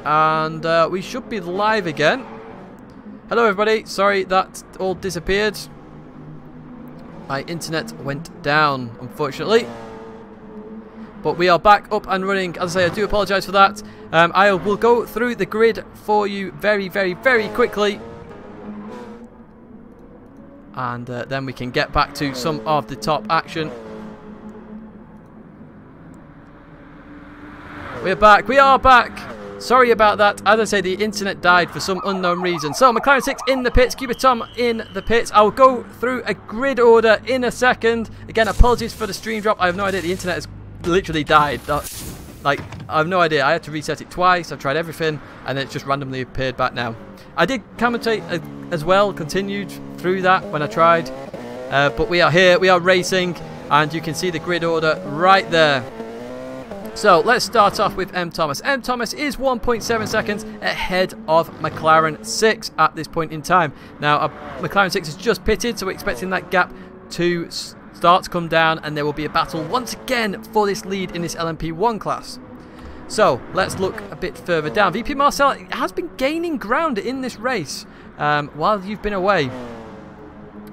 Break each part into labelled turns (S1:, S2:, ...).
S1: And we should be live again. Hello everybody, sorry that all disappeared. My internet went down, unfortunately. But we are back up and running. As I say, I do apologise for that. I will go through the grid for you very, very, very quickly. And then we can get back to some of the top action. We're back, we are back. Sorry about that. As I say, the internet died for some unknown reason. So, McLaren 6 in the pits, Cuba Tom in the pits. I'll go through a grid order in a second. Again, apologies for the stream drop. I have no idea. The internet has literally died. Like, I have no idea. I had to reset it twice. I've tried everything, and then it's just randomly appeared back now. I did commentate as well, continued through that when I tried. But we are here, we are racing, and you can see the grid order right there. So let's start off with M. Thomas. M. Thomas is 1.7 seconds ahead of McLaren 6 at this point in time. Now, McLaren 6 has just pitted, so we're expecting that gap to start to come down, and there will be a battle once again for this lead in this LMP1 class. So let's look a bit further down. VP Marcel has been gaining ground in this race while you've been away.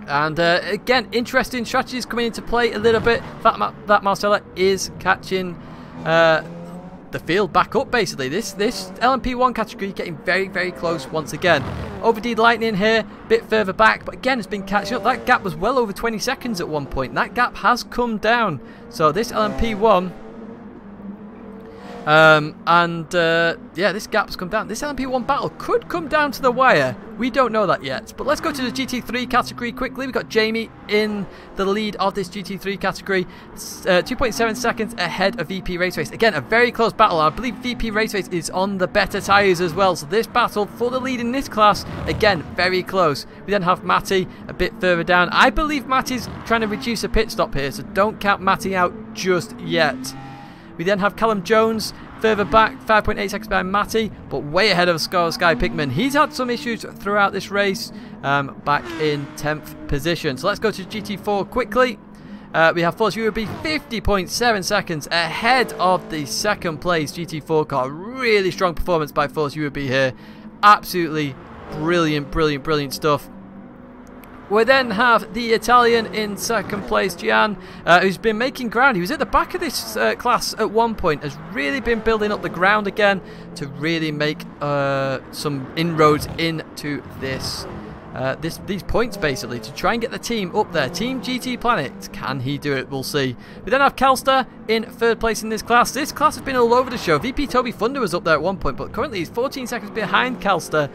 S1: And again, interesting strategies coming into play a little bit. That Marcella is catching the field back up, basically. This LMP1 category getting very, very close once again. Overdid Lightning here, a bit further back, but again, it's been catching up. That gap was well over 20 seconds at one point. That gap has come down. So this LMP1... yeah, this gap's come down. This LMP1 battle could come down to the wire. We don't know that yet. But let's go to the GT3 category quickly. We've got Jamie in the lead of this GT3 category. 2.7 seconds ahead of VP Raceface. Again, a very close battle. I believe VP Raceface is on the better tyres as well. So this battle for the lead in this class, again, very close. We then have Matty a bit further down. I believe Matty's trying to reduce a pit stop here, so don't count Matty out just yet. We then have Callum Jones further back, 5.8 seconds behind Matty, but way ahead of Sky Pickman. He's had some issues throughout this race, back in 10th position. So let's go to GT4 quickly. We have Force UAB 50.7 seconds ahead of the second place GT4 car. Really strong performance by Force UAB here. Absolutely brilliant, brilliant, brilliant stuff. We then have the Italian in second place, Gian, who's been making ground. He was at the back of this class at one point, has really been building up the ground again to really make some inroads into this, these points, basically, to try and get the team up there. Team GT Planet, can he do it? We'll see. We then have Kelster in third place in this class. This class has been all over the show. VP Toby Thunder was up there at one point, but currently he's 14 seconds behind Kelster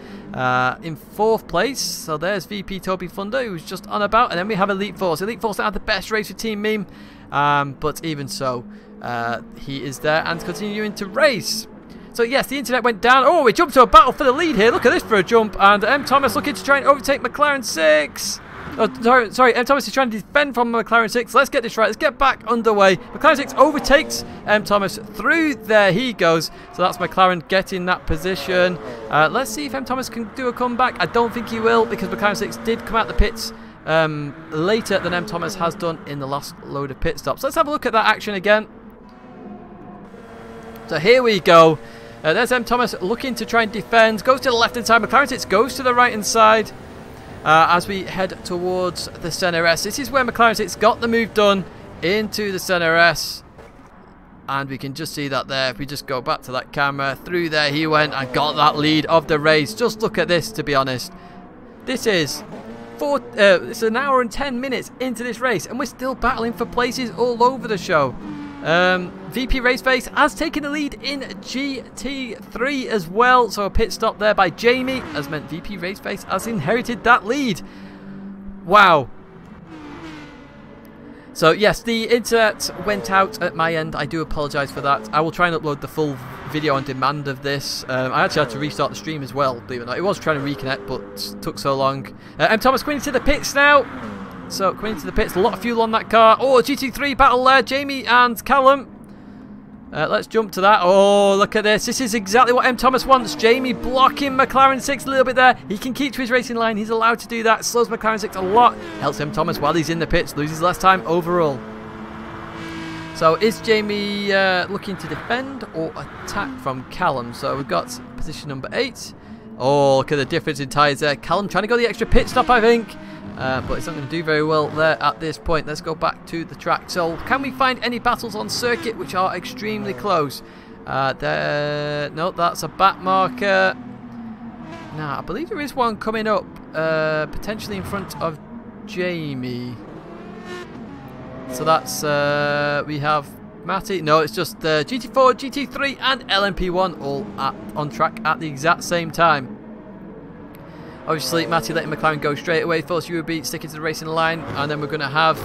S1: in fourth place. So there's VP Toby Thunder, who's just on about. And then we have Elite Force. Elite Force don't have the best race for Team Meme, but even so, he is there and continuing to race. So yes, the internet went down. Oh, we jumped to a battle for the lead here. Look at this for a jump. And M. Thomas looking to try and overtake McLaren 6. Oh, sorry, M. Thomas is trying to defend from McLaren 6. Let's get this right. Let's get back underway. McLaren 6 overtakes M. Thomas through. There he goes. So that's McLaren getting that position. Let's see if M. Thomas can do a comeback. I don't think he will, because McLaren 6 did come out the pits later than M. Thomas has done in the last load of pit stops. Let's have a look at that action again. So here we go. There's M. Thomas looking to try and defend. Goes to the left-hand side. McLaren 6 goes to the right-hand side as we head towards the Senna S. This is where McLaren 6 got the move done into the Senna S. And we can just see that there. If we just go back to that camera, through there he went and got that lead of the race. Just look at this, to be honest. This is it's an hour and 10 minutes into this race, and we're still battling for places all over the show. VP Raceface has taken the lead in GT3 as well, so a pit stop there by Jamie has meant VP Raceface has inherited that lead. Wow. So yes, the internet went out at my end. I do apologise for that. I will try and upload the full video on demand of this. I actually had to restart the stream as well, believe it or not. It was trying to reconnect, but took so long. M. Thomas going into the pits now. So, coming into the pits, a lot of fuel on that car. Oh, GT3 battle there, Jamie and Callum. Let's jump to that. Oh, look at this. This is exactly what M. Thomas wants. Jamie blocking McLaren 6 a little bit there. He can keep to his racing line. He's allowed to do that. Slows McLaren 6 a lot. Helps M. Thomas while he's in the pits. Loses less time overall. So is Jamie looking to defend or attack from Callum? So we've got position number 8. Oh, look at the difference in tyres there. Callum trying to go the extra pit stop, I think. But it's not going to do very well there at this point. Let's go back to the track. So can we find any battles on circuit which are extremely close? No, that's a back marker. Now, I believe there is one coming up, potentially in front of Jamie. So that's, we have Matty. No, it's just GT4, GT3 and LMP1 all on track at the exact same time. Obviously, Matty letting McLaren go straight away. Force you would be sticking to the racing line. And then we're going to have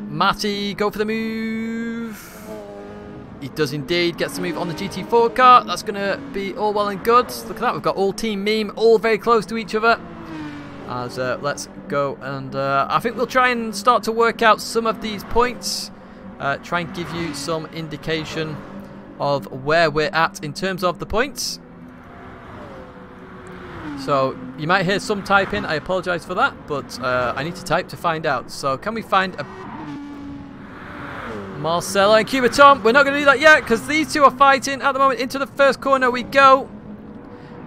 S1: Matty go for the move. He does indeed. Gets the move on the GT4 car. That's going to be all well and good. Look at that. We've got all Team Meme all very close to each other. As let's go. And I think we'll try and start to work out some of these points. Try and give you some indication of where we're at in terms of the points. So you might hear some typing. I apologise for that, but I need to type to find out. So can we find a Marcelo and Cuba Tom? We're not going to do that yet because these two are fighting at the moment. Into the first corner we go.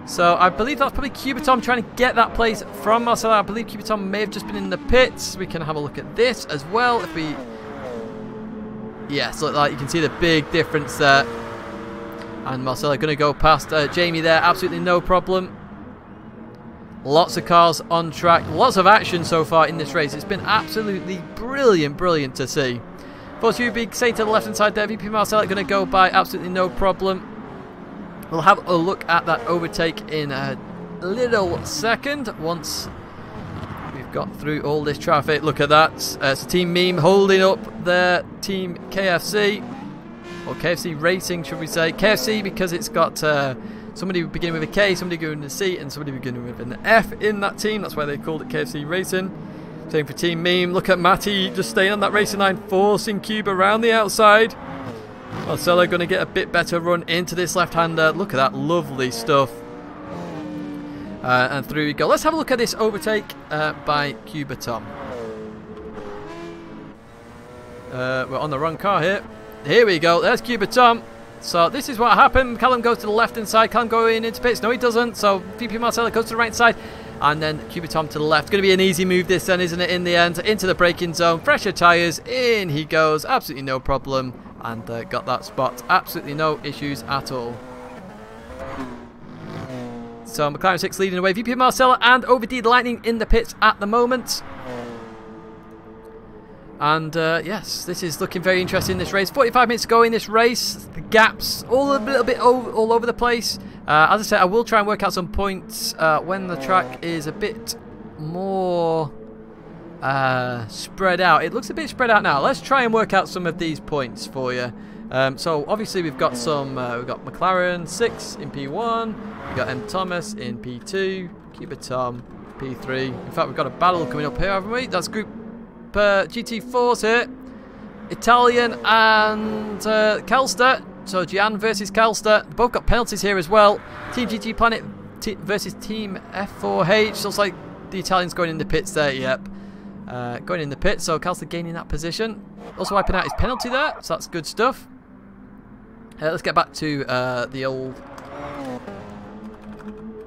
S1: So I believe that's probably Cuba Tom trying to get that place from Marcelo. I believe Cuba Tom may have just been in the pits. We can have a look at this as well if we. Yes, look, like you can see the big difference there. And Marcelo going to go past Jamie there. Absolutely no problem. Lots of cars on track. Lots of action so far in this race. It's been absolutely brilliant to see. Force you big say to the left hand side there. VP Marcelo going to go by absolutely no problem. We'll have a look at that overtake in a little second once we've got through all this traffic. Look at that. It's Team Meme holding up their Team KFC. Or KFC Racing, should we say. KFC because it's got somebody beginning with a K, somebody beginning with a C, and somebody beginning with an F in that team. That's why they called it KFC Racing. Same for Team Meme. Look at Matty just staying on that racing line, forcing Cube around the outside. Marcelo going to get a bit better run into this left-hander. Look at that lovely stuff. And through we go. Let's have a look at this overtake by Cuba Tom. We're on the wrong car here. Here we go. There's Cuba Tom. So this is what happened. Callum goes to the left-hand side. Callum going into pits. No, he doesn't. So VP Marcelo goes to the right side. And then Cuba Tom to the left. Going to be an easy move this then, isn't it, in the end? Into the braking zone. Fresher tyres. In he goes. Absolutely no problem. And got that spot. Absolutely no issues at all. So McLaren 6 leading away. VP Marcelo and OVD Lightning in the pits at the moment. And yes, this is looking very interesting, this race. 45 minutes to go in this race. The gaps all a little bit all over the place. As I said, I will try and work out some points when the track is a bit more spread out. It looks a bit spread out now. Let's try and work out some of these points for you. So obviously we've got some. We've got McLaren 6 in P1. We've got M Thomas in P2. Cuba Tom P3. In fact, we've got a battle coming up here, haven't we? That's Group GT4s here. Italian and Kelster. So Gian versus Kelster. Both got penalties here as well. Team GT Planet versus Team F4H. Looks like the Italian's going in the pits there. Yep. Going in the pits. So Kelster gaining that position. Also wiping out his penalty there. So that's good stuff. Let's get back to the old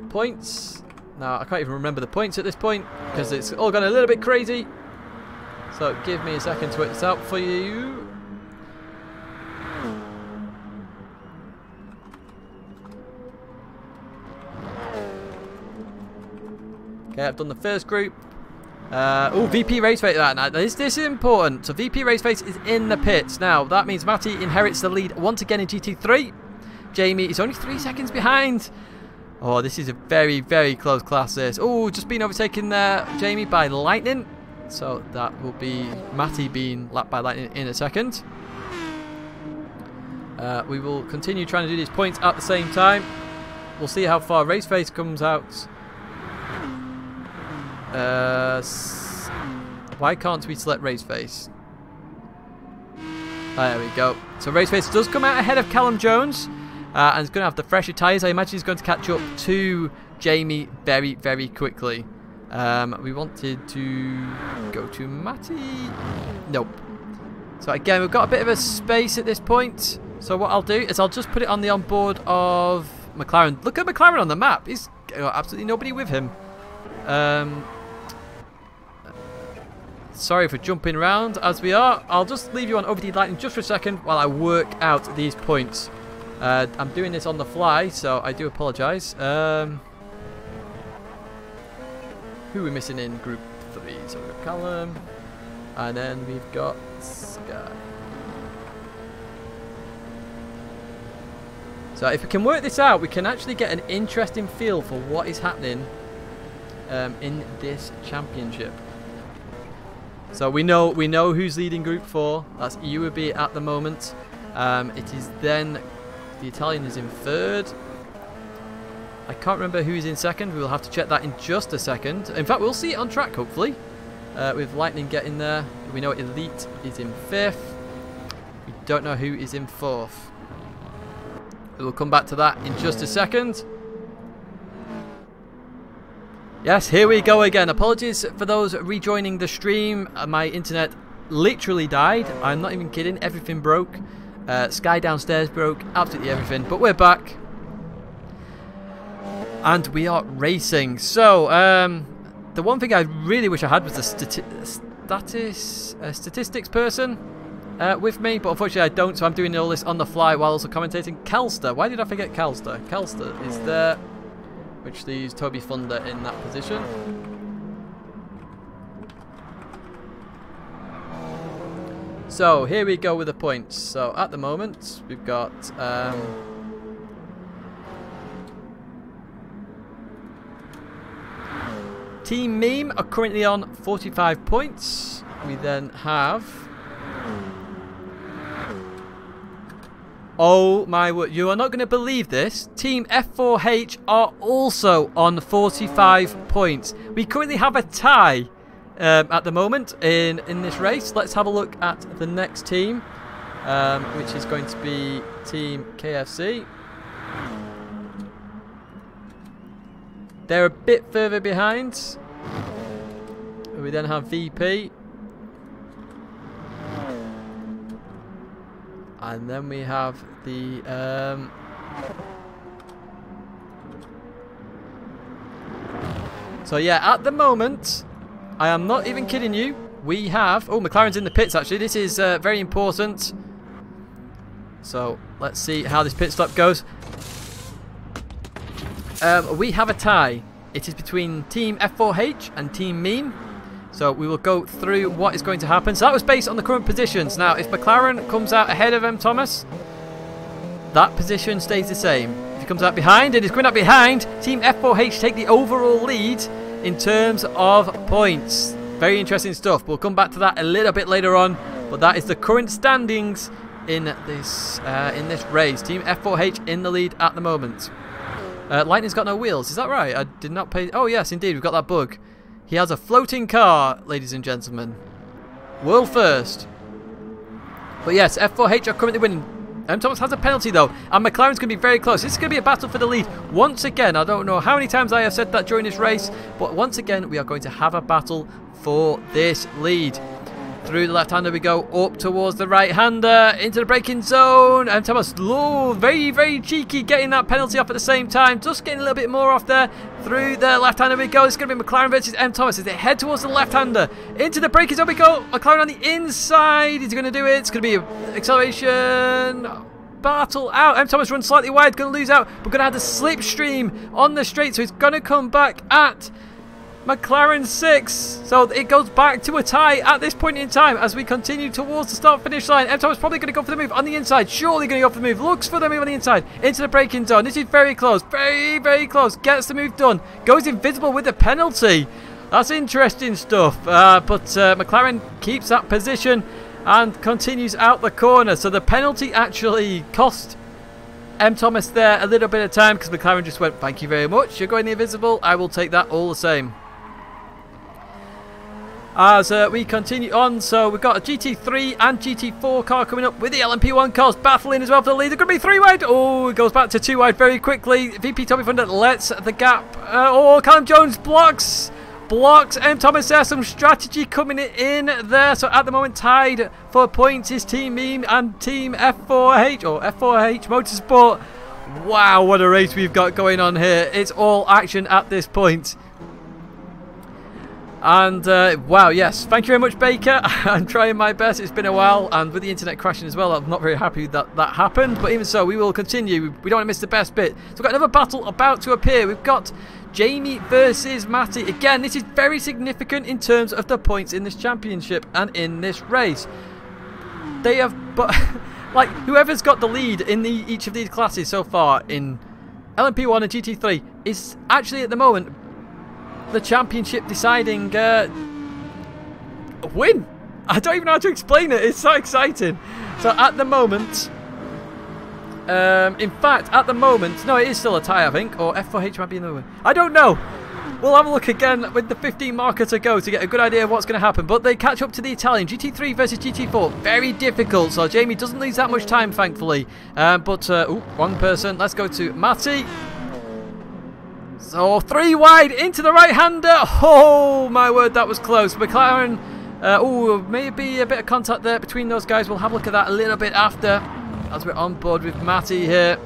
S1: points. Now I can't even remember the points at this point because it's all gone a little bit crazy. So give me a second to work this out for you. Okay, I've done the first group. Oh, VP Race Face. Now, this is important. So VP Race Face is in the pits. Now, that means Matty inherits the lead once again in GT3. Jamie is only 3 seconds behind. Oh, this is a very, very close class, this. Oh, just been overtaken there, Jamie, by Lightning. So that will be Matty being lapped by Lightning in a second. We will continue trying to do these points at the same time. We'll see how far Race Face comes out. Why can't we select Race Face? There we go. So Race Face does come out ahead of Callum Jones. And is going to have the fresher tyres. I imagine he's going to catch up to Jamie very, very quickly. We wanted to go to Matty. Nope. So again, we've got a bit of a space at this point. So what I'll do is I'll just put it on the onboard of McLaren. Look at McLaren on the map. He's got absolutely nobody with him. Sorry for jumping around as we are. I'll just leave you on overheated lighting just for a second while I work out these points. I'm doing this on the fly, so I do apologise. Who are we missing in Group 3? So we've got Callum, and then we've got Sky. So if we can work this out, we can actually get an interesting feel for what is happening in this championship. So we know who's leading Group 4. That's UAB at the moment. It is then the Italian is in third. I can't remember who's in second. We will have to check that in just a second. In fact, we'll see it on track hopefully. With Lightning getting there. We know Elite is in fifth. We don't know who is in fourth. We will come back to that in just a second. Yes, here we go again. Apologies for those rejoining the stream. My internet literally died. I'm not even kidding. Everything broke. Sky downstairs broke. Absolutely everything. But we're back. And we are racing. So, the one thing I really wish I had was a statistics person with me. But unfortunately I don't. So I'm doing all this on the fly while also commentating. Calster. Why did I forget Calster? Calster is there. Which leaves Toby Thunder in that position. So here we go with the points. So at the moment we've got Team Meme are currently on 45 points. We then have... Oh my word, you are not going to believe this. Team F4H are also on 45 points. We currently have a tie at the moment in this race. Let's have a look at the next team, which is going to be Team KFC. They're a bit further behind. We then have VP. And then we have the so yeah, at the moment, I am not even kidding you, we have... Oh, McLaren's in the pits actually. This is very important. So let's see how this pit stop goes. We have a tie. It is between Team F4H and Team Meme. So we will go through what is going to happen. So that was based on the current positions. Now, if McLaren comes out ahead of M. Thomas, that position stays the same. If he comes out behind, and he's coming out behind, Team F4H take the overall lead in terms of points. Very interesting stuff. We'll come back to that a little bit later on. But that is the current standings in this race. Team F4H in the lead at the moment. Lightning's got no wheels. Is that right? I did not pay... Oh, yes, indeed. We've got that bug. He has a floating car, ladies and gentlemen. World first. But yes, F4H are currently winning. M. Thomas has a penalty though, and McLaren's going to be very close. This is going to be a battle for the lead. Once again, I don't know how many times I have said that during this race, but once again, we are going to have a battle for this lead. Through the left-hander we go, up towards the right-hander, into the braking zone. M. Thomas, low, very, very cheeky, getting that penalty off at the same time. Just getting a little bit more off there. Through the left-hander we go. It's going to be McLaren versus M. Thomas as they head towards the left-hander. Into the braking zone we go. McLaren on the inside. Is he going to do it? It's going to be an acceleration. Battle out. M. Thomas runs slightly wide, going to lose out, but going to have the slipstream on the straight, so he's going to come back at McLaren 6, so it goes back to a tie at this point in time as we continue towards the start-finish line. M. Thomas probably going to go for the move on the inside, surely going to go for the move, looks for the move on the inside, into the braking zone. This is very close, very, very close, gets the move done, goes invisible with the penalty. That's interesting stuff, but McLaren keeps that position and continues out the corner, so the penalty actually cost M. Thomas there a little bit of time because McLaren just went, thank you very much, you're going the invisible, I will take that all the same. As we continue on, so we've got a GT3 and GT4 car coming up with the LMP1 cars battling as well for the lead. They're going to be 3 wide. Oh, it goes back to 2 wide very quickly. VP Toby Thunder lets the gap. Oh, Callum Jones blocks. blocks. Thomas there, some strategy coming in there. So at the moment tied for points is Team Meme and Team F4H, or F4H Motorsport. Wow, what a race we've got going on here. It's all action at this point. And wow, yes, thank you very much, Baker. I'm trying my best. It's been a while, and with the internet crashing as well, I'm not very happy that that happened, but even so, we will continue. We don't want to miss the best bit. So we've got another battle about to appear. We've got Jamie versus Matty. Again, this is very significant in terms of the points in this championship and in this race. They have, but like, whoever's got the lead in each of these classes so far in LMP1 and GT3 is actually at the moment the championship deciding win. I don't even know how to explain it. It's so exciting. So at the moment, in fact, at the moment, no, it is still a tie, I think, or F4H might be another one. I don't know. We'll have a look again with the 15 marker to go to get a good idea of what's going to happen. But they catch up to the Italian. GT3 versus GT4. Very difficult. So Jamie doesn't lose that much time, thankfully. Ooh, wrong person. Let's go to Matty. So 3 wide into the right-hander. Oh, my word, that was close. McLaren, oh, maybe a bit of contact there between those guys. We'll have a look at that a little bit after, as we're on board with Matty here.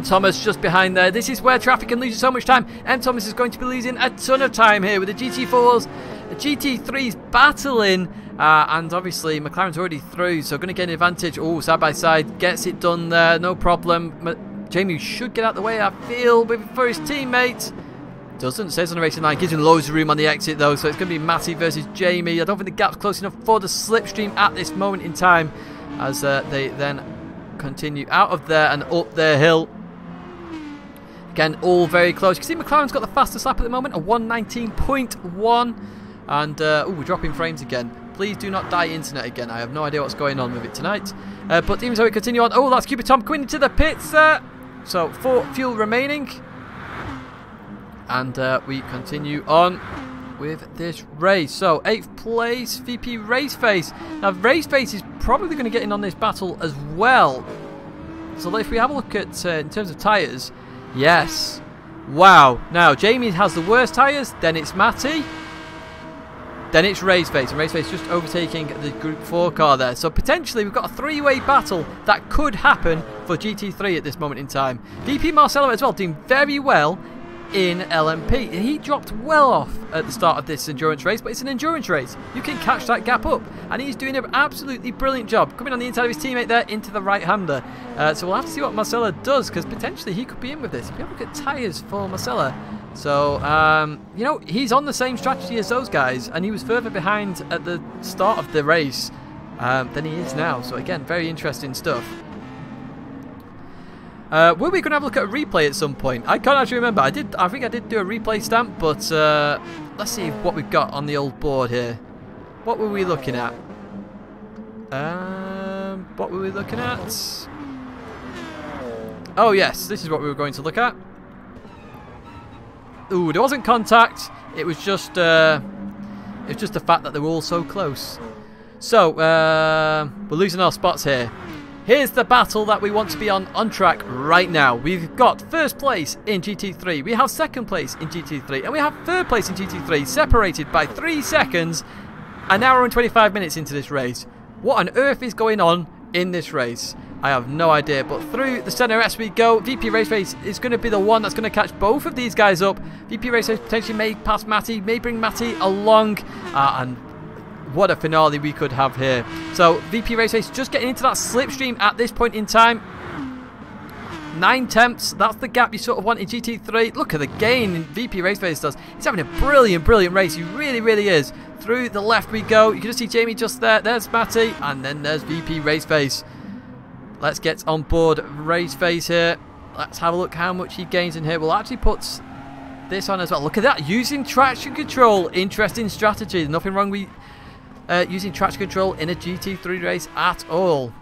S1: Thomas just behind there. This is where traffic can lose so much time. Thomas is going to be losing a ton of time here with the GT4s. The GT3s battling. And obviously, McLaren's already through, so going to get an advantage. Oh, side by side. Gets it done there. No problem. Jamie should get out the way, I feel, for his teammate. Doesn't. Stays on the racing line. Gives him loads of room on the exit, though. So it's going to be Matty versus Jamie. I don't think the gap's close enough for the slipstream at this moment in time, as they then continue out of there and up their hill. Again, all very close. You can see McLaren's got the fastest lap at the moment, a 1:19.1. And, oh, we're dropping frames again. Please do not die internet again. I have no idea what's going on with it tonight. But even so, we continue on. Oh, that's Cupid Tom coming into the pits there. So 4 fuel remaining, and we continue on with this race. So 8th place, VP Raceface. Now Raceface is probably going to get in on this battle as well. So if we have a look at in terms of tyres, yes, wow. Now Jamie has the worst tyres, then it's Matty, then it's Raceface, and Raceface just overtaking the Group 4 car there. So potentially we've got a 3-way battle that could happen for GT3 at this moment in time. VP Marcelo as well doing very well in LMP. He dropped well off at the start of this endurance race, but it's an endurance race. You can catch that gap up, and he's doing an absolutely brilliant job. Coming on the inside of his teammate there into the right-hander. So we'll have to see what Marcelo does, because potentially he could be in with this. If you have a look at tyres for Marcelo, so, you know, he's on the same strategy as those guys, and he was further behind at the start of the race than he is now. So, again, very interesting stuff. Were we going to have a look at a replay at some point? I can't actually remember. I think I did do a replay stamp, but let's see what we've got on the old board here. What were we looking at? What were we looking at? Oh, yes, this is what we were going to look at. Ooh, there wasn't contact. It was just the fact that they were all so close. So we're losing our spots here. Here's the battle that we want to be on track right now. We've got first place in GT3. We have second place in GT3, and we have third place in GT3, separated by 3 seconds. An hour and 25 minutes into this race. What on earth is going on in this race? I have no idea, but through the center S we go. VP Raceface is going to be the one that's going to catch both of these guys up. VP Raceface potentially may pass Matty, may bring Matty along, and what a finale we could have here. So VP Raceface just getting into that slipstream at this point in time. 9 tenths, that's the gap you sort of want in GT3. Look at the gain VP Raceface does. He's having a brilliant, brilliant race. He really, really is. Through the left we go. You can just see Jamie just there. There's Matty, and then there's VP Raceface. Let's get on board Raceface here. Let's have a look how much he gains in here. We'll actually put this on as well. Look at that, using traction control. Interesting strategy. There's nothing wrong with using traction control in a GT3 race at all.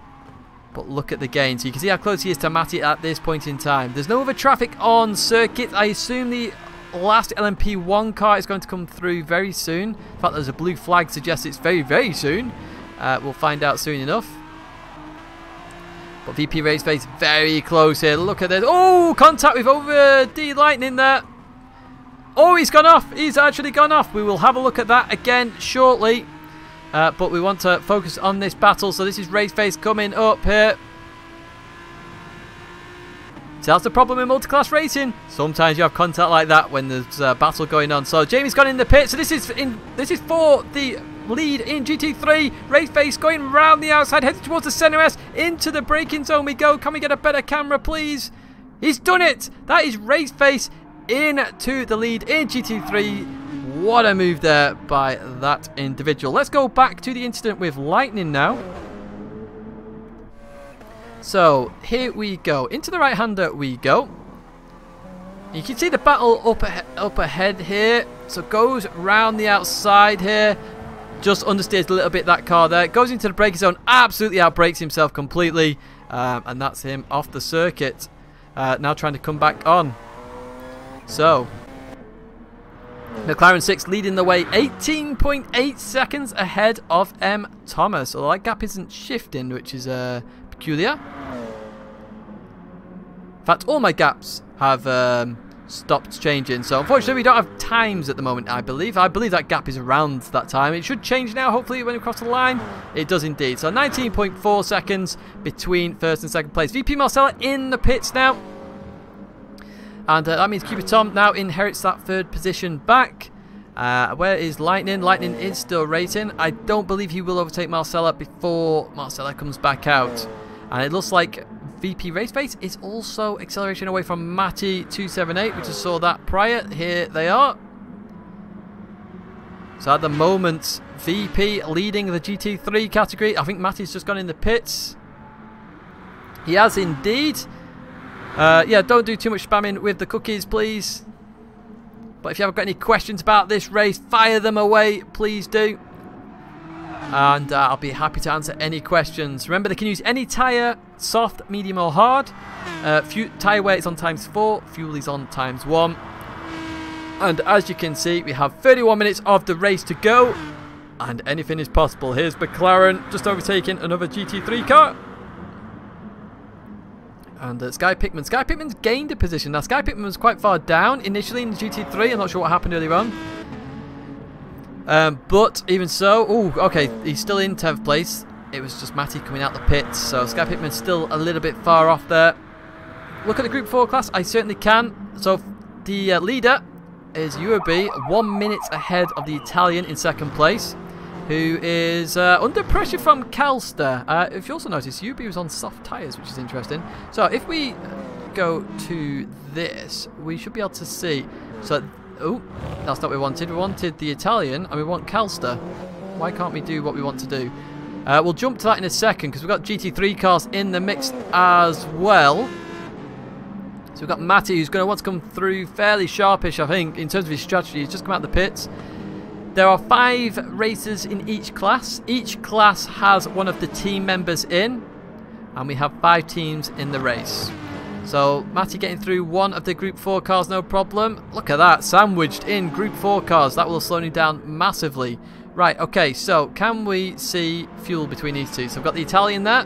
S1: But look at the gain. So you can see how close he is to Matty at this point in time. There's no other traffic on circuit. I assume the last LMP1 car is going to come through very soon. In fact, there's a blue flag suggests it's very, very soon. We'll find out soon enough. But VP Raceface very close here. Look at this. Oh, contact with over D Lightning there. Oh, he's gone off. He's actually gone off. We will have a look at that again shortly. But we want to focus on this battle. So this is Raceface coming up here. So that's the problem in multi-class racing. Sometimes you have contact like that when there's a battle going on. So Jamie's gone in the pit. So this is for the lead in GT3. Raceface going round the outside, heading towards the centre S. Into the braking zone we go. Can we get a better camera, please? He's done it. That is Raceface into the lead in GT3. What a move there by that individual. Let's go back to the incident with Lightning now. So here we go. Into the right-hander we go. You can see the battle up ahead here. So goes round the outside here. Just understeers a little bit that car there. Goes into the braking zone. Absolutely outbrakes himself completely. And that's him off the circuit. Now trying to come back on. So McLaren 6 leading the way, 18.8 seconds ahead of M. Thomas. Although that gap isn't shifting, which is peculiar. In fact, all my gaps have stopped changing. So unfortunately, we don't have times at the moment, I believe. I believe that gap is around that time. It should change now, hopefully, when we cross the line. It does indeed. So 19.4 seconds between first and second place. VP Marcella in the pits now. And that means Cuba Tom now inherits that third position back. Where is Lightning? Lightning is still racing. I don't believe he will overtake Marcella before Marcella comes back out. And it looks like VP Raceface is also acceleration away from Matty 278. We just saw that prior. Here they are. So at the moment, VP leading the GT3 category. I think Matty's just gone in the pits. He has indeed. Yeah, don't do too much spamming with the cookies, please. But if you haven't got any questions about this race, fire them away, please do. And I'll be happy to answer any questions. Remember, they can use any tyre, soft, medium or hard. Tyre wear is on ×4, fuel is on ×1. And as you can see, we have 31 minutes of the race to go. And anything is possible. Here's McLaren just overtaking another GT3 car. And Sky Pickman. Sky Pickman's gained a position. Now, Sky Pickman was quite far down initially in the GT3. I'm not sure what happened earlier on. But even so... Oh, okay. He's still in 10th place. It was just Matty coming out the pits. So Sky Pickman's still a little bit far off there. Look at the Group 4 class. I certainly can. So the leader is UAB, 1 minute ahead of the Italian in second place, who is under pressure from Calster. If you also notice, UB was on soft tyres, which is interesting. So if we go to this, we should be able to see. So, oh, that's not what we wanted. We wanted the Italian, and we want Calster. Why can't we do what we want to do? We'll jump to that in a second, because we've got GT3 cars in the mix as well. So we've got Matty, who's going to want to come through fairly sharpish, I think, in terms of his strategy. He's just come out the pits. There are 5 racers in each class. Each class has one of the team members in, and we have 5 teams in the race. So Matty getting through one of the Group 4 cars, no problem. Look at that, sandwiched in Group 4 cars. That will slow him down massively. Right, okay, so can we see fuel between these two? So we've got the Italian there.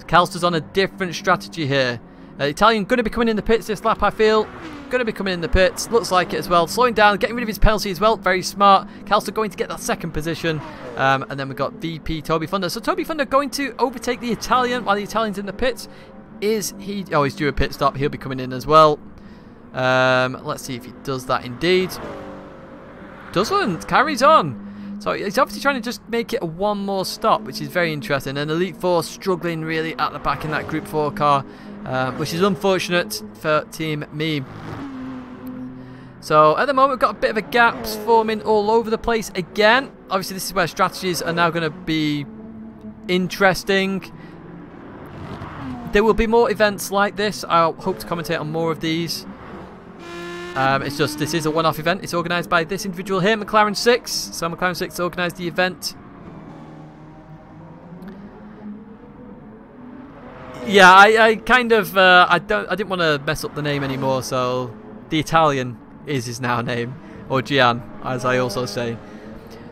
S1: Calster's on a different strategy here. Italian going to be coming in the pits this lap, I feel. Going to be coming in the pits. Looks like it as well. Slowing down, getting rid of his penalty as well. Very smart. Calster going to get that second position. And then we've got VP Toby Thunder. So Toby Thunder going to overtake the Italian while the Italian's in the pits. Is he... Oh, he's due a pit stop. He'll be coming in as well. Let's see if he does that indeed. Doesn't. Carries on. So he's obviously trying to just make it a one more stop, which is very interesting. And Elite 4 struggling really at the back in that Group 4 car. Which is unfortunate for Team Me. So at the moment we've got a bit of a gaps forming all over the place again. Obviously this is where strategies are now going to be interesting. There will be more events like this. I hope to commentate on more of these. It's just this is a one-off event. It's organised by this individual here, McLaren 6. So McLaren 6 organised the event. Yeah, I kind of I didn't want to mess up the name anymore, so the Italian is his now name, or Gian, as I also say.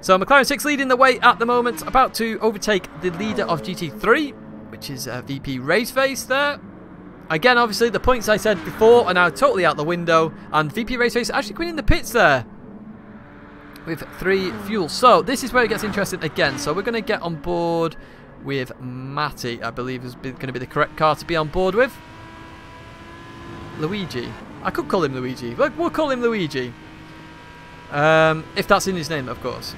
S1: So McLaren 6 leading the way at the moment, about to overtake the leader of GT3, which is VP Raceface there. Again, obviously, the points I said before are now totally out the window. And VP Raceface actually going in the pits there with 3 fuels. So this is where it gets interesting again. So we're going to get on board with Matty, I believe is going to be the correct car to be on board with. Luigi. I could call him Luigi. We'll call him Luigi. If that's in his name, of course.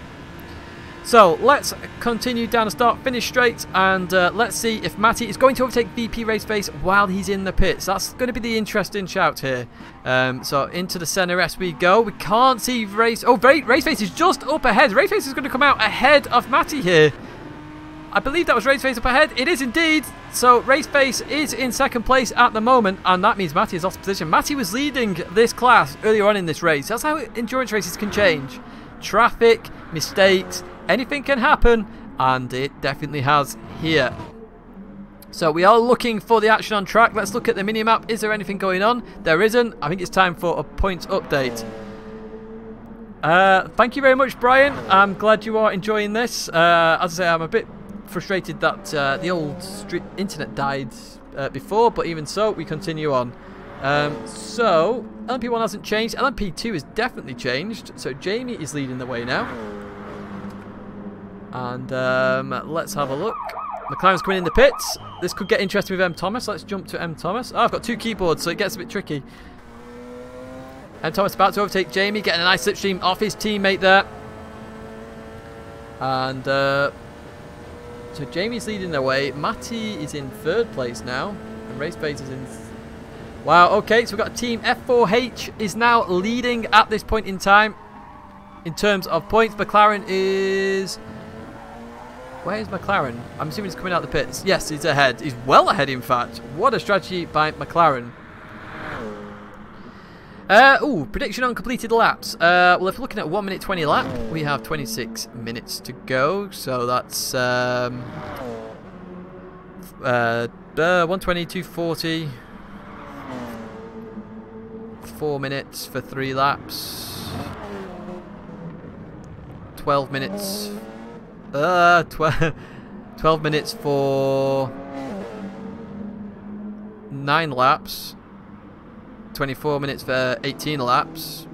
S1: So let's continue down the start, finish straight, and let's see if Matty is going to overtake VP Raceface while he's in the pits. That's going to be the interesting shout here. So into the center S we go. We can't see Race. Oh, Raceface is just up ahead. Raceface is going to come out ahead of Matty here. I believe that was Raceface up ahead. It is indeed. So Raceface is in second place at the moment, and that means Matty is lost position. Matty was leading this class earlier on in this race. That's how endurance races can change. Traffic, mistakes, anything can happen, and it definitely has here. So we are looking for the action on track. Let's look at the minimap. Is there anything going on? There isn't. I think it's time for a points update. Thank you very much, Brian. I'm glad you are enjoying this. As I say, I'm a bit frustrated that the old internet died before, but even so, we continue on. So LMP1 hasn't changed. LMP2 has definitely changed. So Jamie is leading the way now. And let's have a look. McLaren's coming in the pits. This could get interesting with M. Thomas. Let's jump to M. Thomas. Oh, I've got 2 keyboards, so it gets a bit tricky. M. Thomas about to overtake Jamie, getting a nice slipstream off his teammate there. And so Jamie's leading the way. Matty is in 3rd place now. And Raceface is in... Wow, okay, so we've got team F4H is now leading at this point in time. In terms of points, McLaren is... Where is McLaren? I'm assuming he's coming out the pits. Yes, he's ahead. He's well ahead, in fact. What a strategy by McLaren. Prediction on completed laps. Well, if we're looking at 1 minute 20 lap, we have 26 minutes to go. So that's 120, 240. 4 minutes for 3 laps. 12 minutes. 12 minutes for 9 laps. 24 minutes for 18 laps.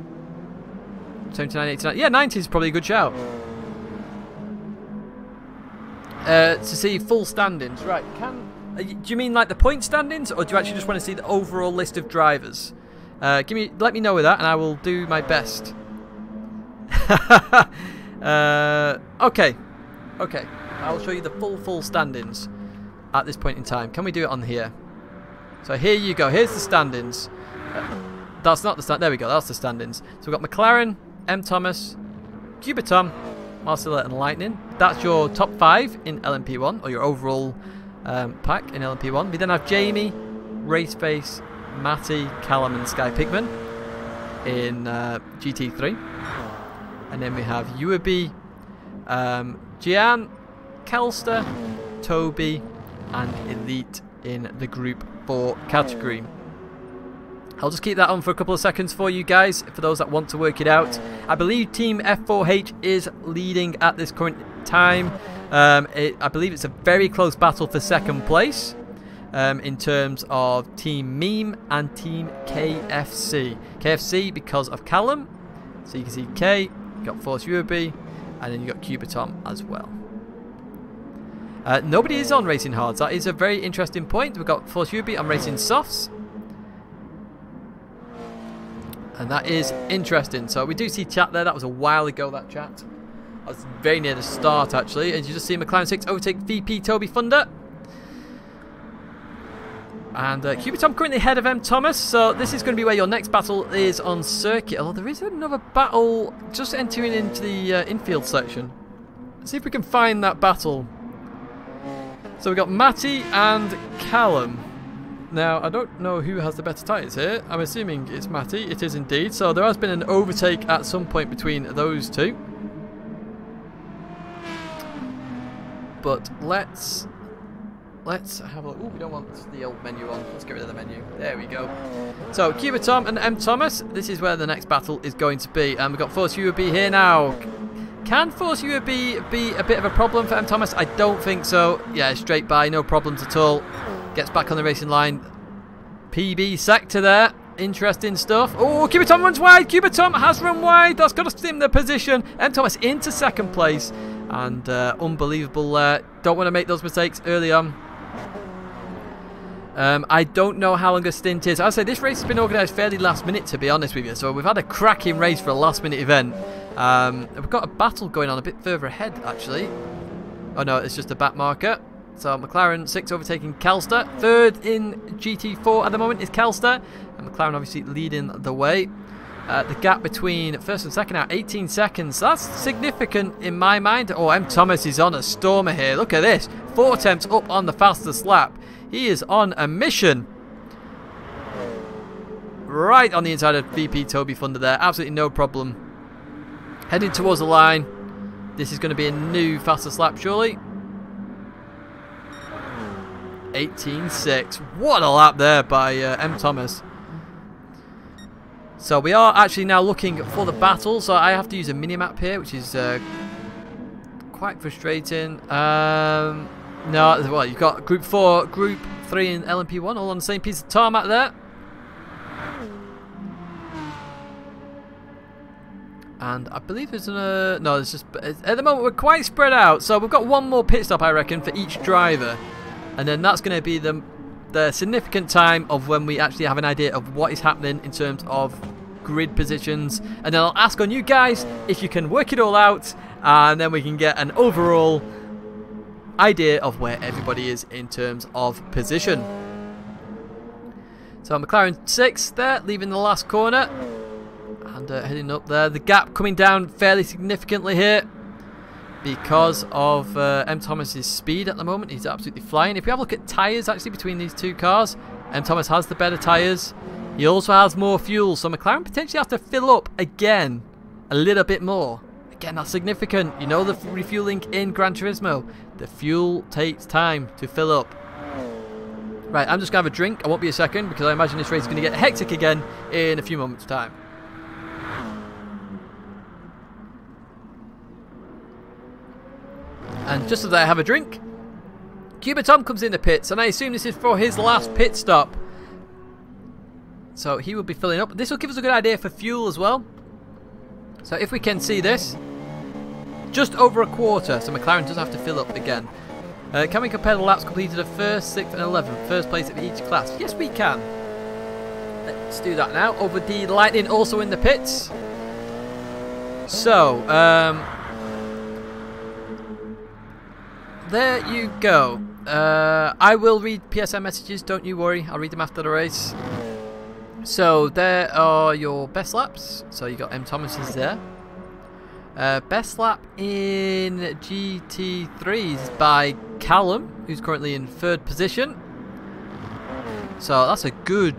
S1: 79, 89. Yeah, 90 is probably a good shout. To see full standings. Right. Do you mean like the point standings, or do you actually just want to see the overall list of drivers? Let me know with that, and I will do my best. Okay. I'll show you the full standings at this point in time. Can we do it on here? So here you go. Here's the standings. That's not the stand. There we go. That's the standings. So we've got McLaren, M. Thomas, Cubitom, Marcella, and Lightning. That's your top 5 in LMP1, or your overall pack in LMP1. We then have Jamie, Raceface, Matty, Callum, and Sky Pigman in GT3. And then we have Uabi, Gian, Kelster, Toby, and Elite in the Group 4 category. I'll just keep that on for a couple of seconds for you guys, for those that want to work it out. I believe Team F4H is leading at this current time. I believe it's a very close battle for 2nd place in terms of Team Meme and Team KFC. KFC because of Callum, so you can see K, you got Force UAB, and then you got Cubitom as well. Nobody is on Racing Hards. That is a very interesting point. We've got Force UAB on Racing Softs. And that is interesting. So we do see chat there. That was a while ago, that chat. I was very near the start, actually. And you just see McLaren 6 overtake VP Toby Thunder. And Cubitom currently ahead of M. Thomas. So this is going to be where your next battle is on circuit. Although there is another battle just entering into the infield section. Let's see if we can find that battle. So we've got Matty and Callum. Now, I don't know who has the better tyres here. I'm assuming it's Matty. It is indeed. So there has been an overtake at some point between those two. But let's have a look. Oh, we don't want the old menu on. Let's get rid of the menu. There we go. So, Cubitom and M. Thomas. This is where the next battle is going to be. And we've got Force UAB here now. Can Force UAB be a bit of a problem for M. Thomas? I don't think so. Yeah, straight by. No problems at all. Gets back on the racing line. PB sector there. Interesting stuff. Oh, Cubatom runs wide. Cubatom has run wide. That's got us in the position. M. Thomas into second place. And unbelievable. Don't want to make those mistakes early on. I don't know how long a stint is. I'll say this race has been organised fairly last minute, to be honest with you. So we've had a cracking race for a last minute event. We've got a battle going on a bit further ahead, actually. Oh no, it's just a back marker. So McLaren 6 overtaking Kelster. Third in GT4 at the moment is Kelster. And McLaren obviously leading the way. The gap between first and second now, 18 seconds. That's significant in my mind. Oh, M. Thomas is on a stormer here. Look at this. 4 attempts up on the fastest lap. He is on a mission. Right on the inside of VP Toby Thunder there. Absolutely no problem. Heading towards the line. This is going to be a new fastest lap, surely. 18.6. What a lap there by M. Thomas. So we are actually now looking for the battle. So I have to use a mini-map here, which is quite frustrating. No, well, you've got Group 4, Group 3 and LMP1 all on the same piece of tarmac there. And I believe there's no, there's just, at the moment we're quite spread out. So we've got one more pit stop, I reckon, for each driver. And then that's going to be the significant time of when we actually have an idea of what is happening in terms of grid positions. And then I'll ask on you guys if you can work it all out. And then we can get an overall idea of where everybody is in terms of position. So McLaren 6 there, leaving the last corner. And heading up there. The gap coming down fairly significantly here because of M. Thomas's speed at the moment. He's absolutely flying. If we have a look at tyres actually between these two cars, M. Thomas has the better tyres. He also has more fuel, so McLaren potentially has to fill up again a little bit more. Again, that's significant. You know the refueling in Gran Turismo. The fuel takes time to fill up. Right, I'm just going to have a drink. I won't be a second because I imagine this race is going to get hectic again in a few moments' time. And just as I have a drink, Cubatom comes in the pits, and I assume this is for his last pit stop. So he will be filling up. This will give us a good idea for fuel as well. So if we can see this, just over a quarter, so McLaren does have to fill up again. Can we compare the laps completed of 1st, 6th and 11th, first place of each class? Yes, we can. Let's do that now. Over the Lightning also in the pits. So, there you go. I will read PSM messages, don't you worry. I'll read them after the race. So there are your best laps. So you got M. Thomas's there. Best lap in GT3s by Callum, who's currently in 3rd position. So that's a good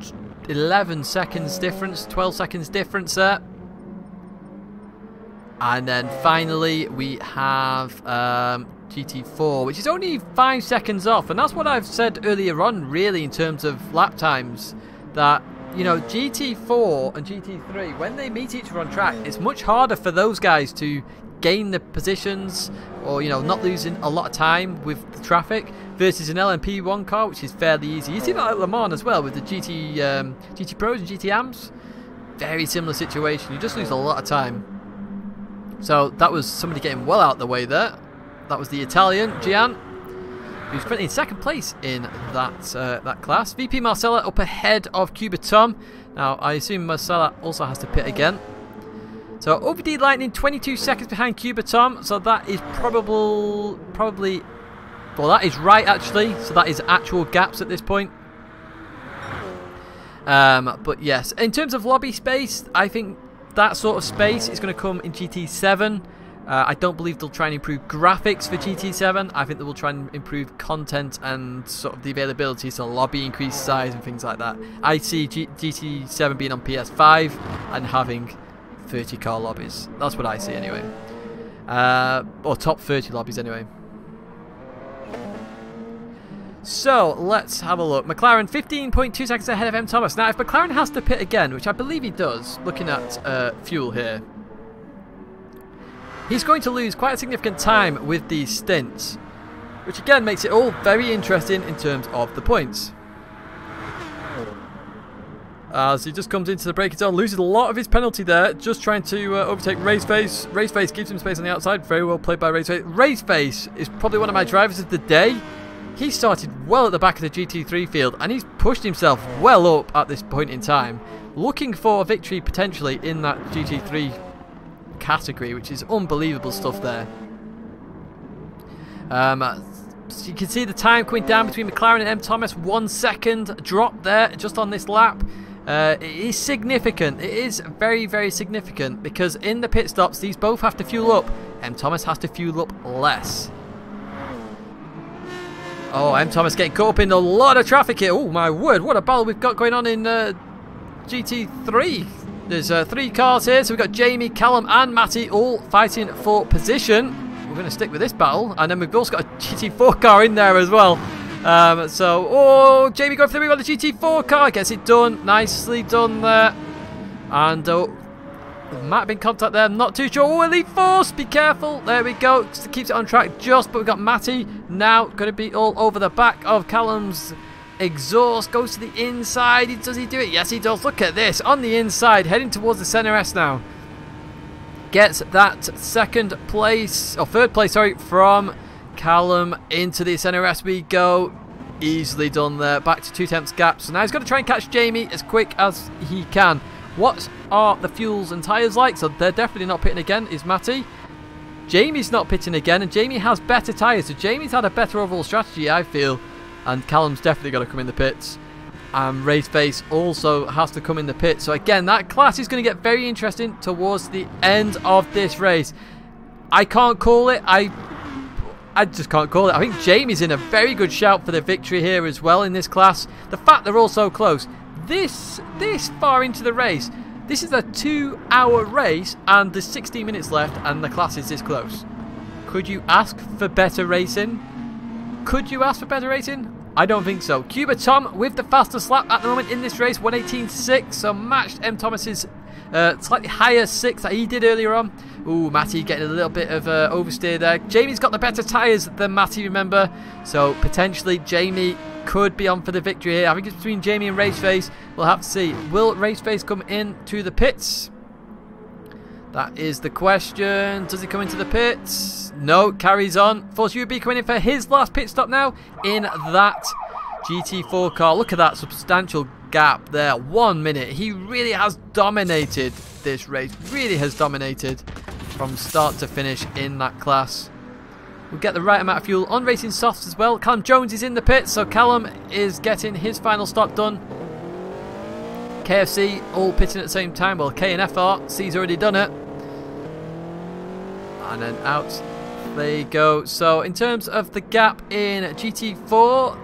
S1: 11 seconds difference, 12 seconds difference there. And then finally we have GT4, which is only 5 seconds off, and that's what I've said earlier on really in terms of lap times, that you know GT4 and GT3, when they meet each other on track, it's much harder for those guys to gain the positions or you know not losing a lot of time with the traffic versus an LMP1 car, which is fairly easy. You see that at Le Mans as well with the GT Pros and GT Ams. Very similar situation, you just lose a lot of time. So that was somebody getting well out of the way there. That was the Italian, Gian, who's currently in 2nd place in that class. VP Marcella up ahead of Cubatom. Now, I assume Marcella also has to pit again. So, OVD Lightning 22 seconds behind Cubatom. So that is probably, well, that is right actually. So that is actual gaps at this point. But yes, in terms of lobby space, I think that sort of space is going to come in GT7. I don't believe they'll try and improve graphics for GT7. I think they will try and improve content and sort of the availability, so lobby increased size and things like that. I see GT7 being on PS5 and having 30 car lobbies. That's what I see anyway. Or top 30 lobbies anyway. So let's have a look. McLaren 15.2 seconds ahead of M. Thomas. Now if McLaren has to pit again, which I believe he does, looking at fuel here, he's going to lose quite a significant time with these stints, which again makes it all very interesting in terms of the points. as he just comes into the braking zone, loses a lot of his penalty there, just trying to overtake Raceface. Raceface gives him space on the outside, very well played by Raceface. Raceface is probably one of my drivers of the day. He started well at the back of the GT3 field, and he's pushed himself well up at this point in time, looking for a victory potentially in that GT3 category, which is unbelievable stuff there. So you can see the time coming down between McLaren and M. Thomas, 1 second drop there just on this lap. It is significant. It is very, very significant, because in the pit stops these both have to fuel up. M. Thomas has to fuel up less. Oh, M. Thomas getting caught up in a lot of traffic here. Oh my word, what a battle we've got going on in GT3. There's 3 cars here, so we've got Jamie, Callum and Matty all fighting for position. We're going to stick with this battle, and then we've also got a GT4 car in there as well. Oh, Jamie going for the wheel on the GT4 car, gets it done, nicely done there. And might have been contact there, I'm not too sure. Oh, Elite Force, be careful, there we go, keeps it on track just, but we've got Matty now going to be all over the back of Callum's exhaust, goes to the inside. Does he do it? Yes, he does. Look at this, on the inside, heading towards the center S now. Gets that second place, or third place, sorry, from Callum into the center S we go. Easily done there, back to 2 tenths gap. So now he's got to try and catch Jamie as quick as he can. What are the fuels and tyres like? So they're definitely not pitting again, is Matty. Jamie's not pitting again, and Jamie has better tyres, so Jamie's had a better overall strategy, I feel. And Callum's definitely got to come in the pits. And Raceface also has to come in the pit. So again, that class is going to get very interesting towards the end of this race. I can't call it. I just can't call it. I think Jamie's in a very good shout for the victory here as well in this class. The fact they're all so close. This far into the race, this is a 2-hour race and there's 16 minutes left and the class is this close. Could you ask for better racing? Could you ask for better racing? I don't think so. Cuba Tom with the fastest lap at the moment in this race, 1:18.6, so matched M. Thomas's slightly higher 6 that he did earlier on. Ooh, Matty getting a little bit of oversteer there. Jamie's got the better tyres than Matty, remember, so potentially Jamie could be on for the victory here. I think it's between Jamie and Raceface. We'll have to see. Will Raceface come in to the pits? That is the question. Does he come into the pits? No, carries on. Force UB coming in for his last pit stop now in that GT4 car. Look at that substantial gap there. 1 minute. He really has dominated this race. Really has dominated from start to finish in that class. We'll get the right amount of fuel on Racing Softs as well. Callum Jones is in the pits, so Callum is getting his final stop done. KFC all pitting at the same time. Well, K and FR, C's already done it. And then out they go. So in terms of the gap in GT4,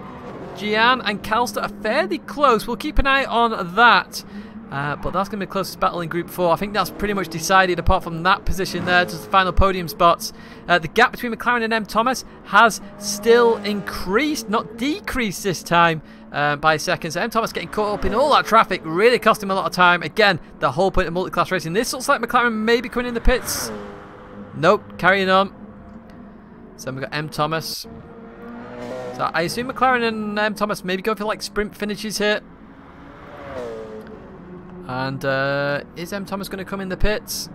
S1: Gian and Calster are fairly close. We'll keep an eye on that. But that's going to be the closest battle in Group 4. I think that's pretty much decided apart from that position there, just the final podium spots. The gap between McLaren and M. Thomas has still increased, not decreased this time by seconds. So M. Thomas getting caught up in all that traffic really cost him a lot of time. Again, the whole point of multi-class racing. This looks like McLaren may be coming in the pits. Nope, carrying on. So we've got M. Thomas. So I assume McLaren and M. Thomas maybe go for like sprint finishes here. And is M. Thomas going to come in the pits?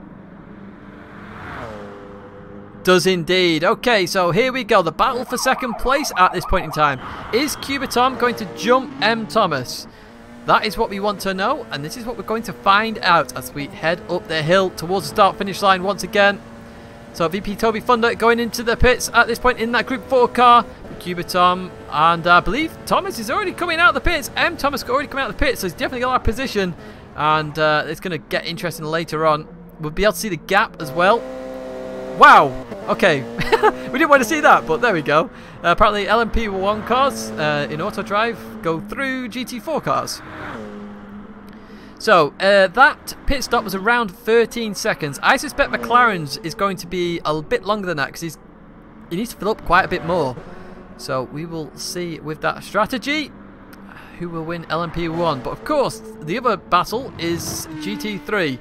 S1: Does indeed. Okay, so here we go. The battle for second place at this point in time. Is Cuba Tom going to jump M. Thomas? That is what we want to know, and this is what we're going to find out as we head up the hill towards the start-finish line once again. So VP Toby Thunder going into the pits at this point in that Group 4 car. Cuba Tom, and I believe Thomas is already coming out of the pits. M. Thomas already coming out of the pits, so he's definitely got our position. And it's going to get interesting later on. We'll be able to see the gap as well. Wow! Okay. We didn't want to see that, but there we go. Apparently LMP1 cars in auto drive go through GT4 cars. So that pit stop was around 13 seconds. I suspect McLaren's is going to be a bit longer than that because he needs to fill up quite a bit more. So we will see with that strategy who will win LMP1. But of course, the other battle is GT3.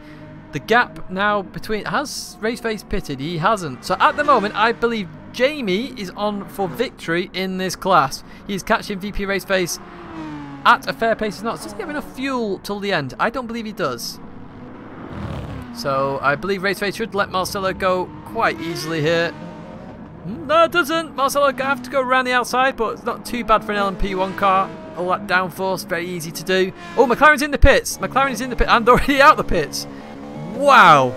S1: The gap now between... Has Raceface pitted? He hasn't. So at the moment, I believe Jamie is on for victory in this class. He's catching VP Raceface at a fair pace or not. Does he have enough fuel till the end? I don't believe he does. So I believe Raceface should let Marcelo go quite easily here. No, it doesn't. Marcelo going to have to go around the outside, but it's not too bad for an LMP1 car. All that downforce, very easy to do. Oh, McLaren's in the pits. McLaren is in the pit and already out the pits. Wow.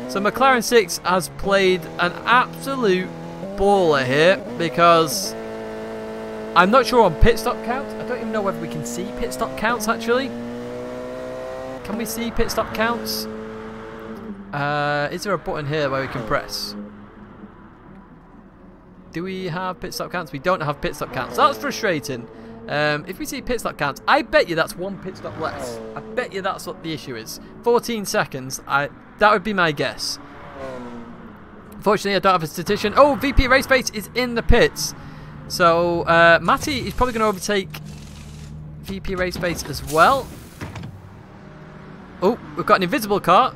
S1: So McLaren 6 has played an absolute baller here, because I'm not sure on pit stop counts. I don't even know whether we can see pit stop counts actually. Can we see pit stop counts? Is there a button here where we can press? Do we have pit stop counts? We don't have pit stop counts. That's frustrating. If we see pit stop counts, I bet you that's one pit stop less. I bet you that's what the issue is. 14 seconds. That would be my guess. Unfortunately, I don't have a statistician. Oh, VP Raceface is in the pits. So, Matty is probably going to overtake VP Raceface as well. Oh, we've got an invisible car.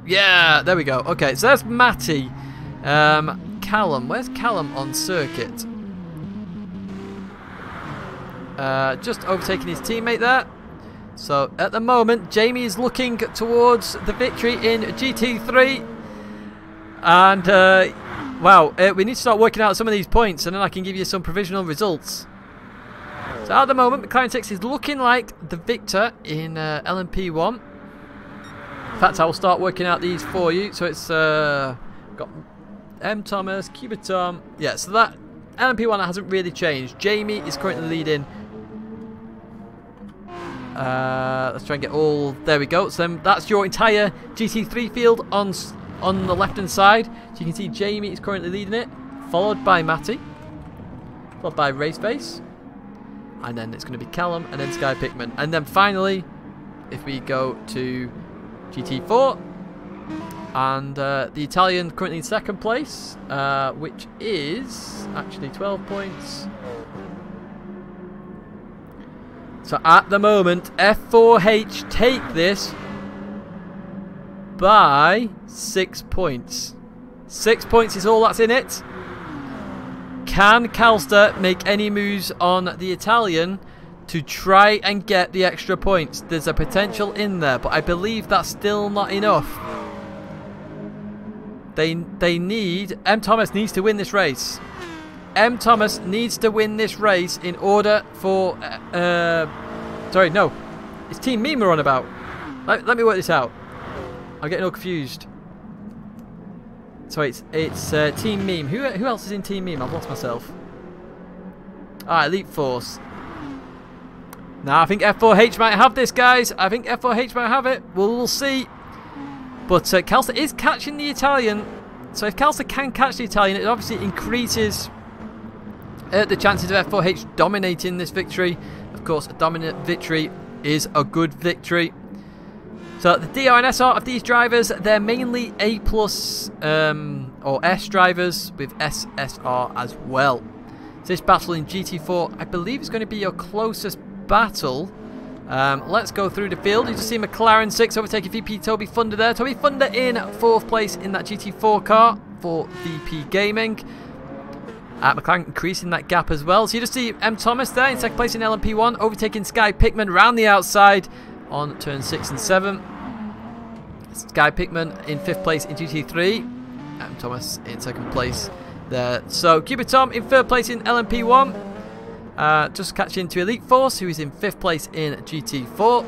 S1: Yeah, there we go. Okay, so that's Matty. Callum. Where's Callum on circuit? Just overtaking his teammate there. So at the moment, Jamie is looking towards the victory in GT3. And wow, we need to start working out some of these points, and then I can give you some provisional results. So at the moment, McLaren 6 is looking like the victor in LMP1. In fact, I will start working out these for you. So it's got M. Thomas, Cubitom. Yeah, so that LMP1 hasn't really changed. Jamie is currently leading. Let's try and get all. There we go. So then that's your entire GT3 field on the left hand side. So you can see Jamie is currently leading it, followed by Matty, followed by Raceface, and then it's going to be Callum, and then Sky Pickman, and then finally, if we go to GT4, and the Italian currently in second place, which is actually 12 points. So at the moment, F4H take this by 6 points. 6 points is all that's in it. Can Calster make any moves on the Italian to try and get the extra points? There's a potential in there, but I believe that's still not enough. They need... M. Thomas needs to win this race. M. Thomas needs to win this race in order for... sorry, no. It's Team Meme we're on about. Let me work this out. I'm getting all confused. Sorry, it's Team Meme. Who else is in Team Meme? I've lost myself. Alright, Elite Force. Now, I think F4H might have this, guys. I think F4H might have it. We'll see. But Calster is catching the Italian. So if Calster can catch the Italian, it obviously increases the chances of F4H dominating this victory. Of course, a dominant victory is a good victory. So the DR and SR of these drivers, they're mainly A+ or S drivers with SSR as well. So this battle in GT4, I believe, is going to be your closest battle. Let's go through the field. You just see McLaren 6 overtaking VP Toby Thunder there. Toby Thunder in 4th place in that GT4 car for VP Gaming. McLaren increasing that gap as well. So you just see M. Thomas there in 2nd place in LMP1, overtaking Sky Pickman round the outside on turn 6 and 7. Sky Pickman in 5th place in GT3. M. Thomas in 2nd place there. So Cubitom in 3rd place in LMP1. Just catching to Elite Force, who is in 5th place in GT4.